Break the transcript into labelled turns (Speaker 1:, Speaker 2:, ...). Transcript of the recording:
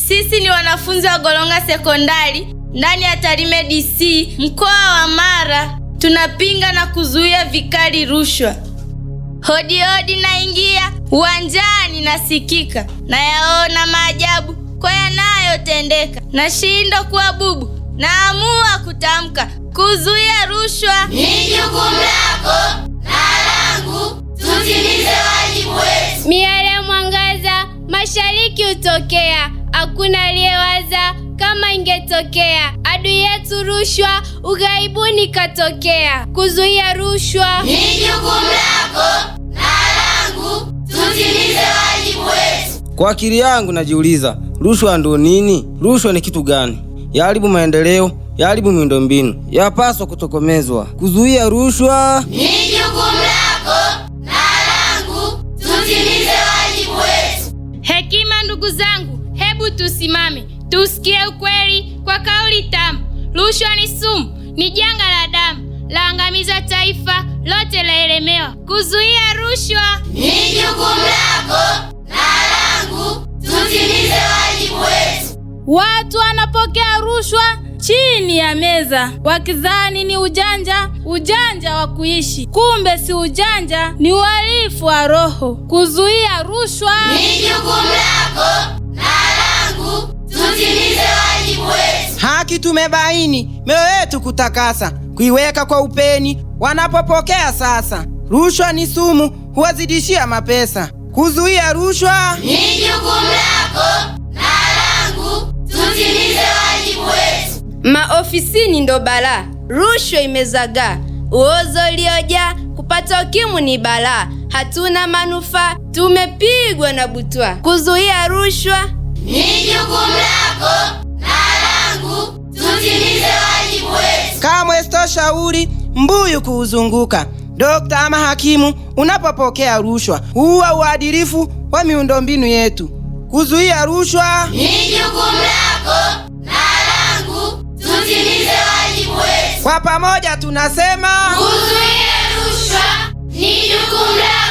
Speaker 1: Sisi ni wanafunzi wa Golonga Sekondari ndani ya Tarime DC, mkoa wa Mara. Tunapinga na kuzuia vikali rushwa. Hodi hodi naingia, uwanjani nasikika, na yaona maajabu kwa yanayotendeka. Nashindwa kuwa bubu, naamua kutamka, kuzuia rushwa
Speaker 2: ni jukumu lako na langu, tutimize wajibu wetu.
Speaker 3: Miale ya mwangaza mashariki hutokea, hakuna aliyewaza kama ingetokea. Adui yetu rushwa, ughaibuni katokea. Kuzuia rushwa
Speaker 2: ni jukumu lako na langu, tutimize wajibu wetu.
Speaker 4: Kwa akili yangu najiuliza, rushwa ndo nini? Rushwa ni kitu gani? Yaharibu maendeleo, yaharibu miundombinu, yapaswa kutokomezwa. Kuzuia rushwa
Speaker 2: ni jukumu lako na langu, tutimize wajibu wetu.
Speaker 3: Hekima ndugu zangu, hebu tusimame, tusikie ukweli kwa kauli tamu. Rushwa ni sumu, ni janga la damu, laangamiza taifa lote, laelemewa. Kuzuia rushwa
Speaker 2: ni jukumu lako na langu, tutimize wajibu wetu.
Speaker 1: Watu wanapokea rushwa chini ya meza wakidhani ni ujanja wa kuishi. Kumbe si ujanja, ni uhalifu wa roho. Kuzuia rushwa
Speaker 2: ni jukumu lako na langu, tutimize wajibu wetu.
Speaker 5: Haki tumebaini, mioyo yetu kutakasa, kuiweka kwa upeni wanapopokea sasa. Rushwa ni sumu, huwazidishia mapesa. Kuzuia rushwa
Speaker 2: ni jukumu lako na langu, tutimize wajibu wetu.
Speaker 1: Maofisini ndo balaa, rushwa imezagaa. Uozo uliojaa, kupata ukimwi ni balaa. Hatuna manufaa, tumepigwa na butwa. Kuzuia rushwa
Speaker 2: ni jukumu lako na langu, tutimize wajibu wetu.
Speaker 5: kamwe sitoshauri mbuyu kuuzunguka. Dokta ama hakimu, unapopokea rushwa, huwa uadilifu wa miundombinu yetu. Kuzuia rushwa
Speaker 2: ni jukumu lako na langu, tutimize wajibu wetu.
Speaker 5: Kwa pamoja tunasema
Speaker 2: kuzuia rushwa ni jukumu lako.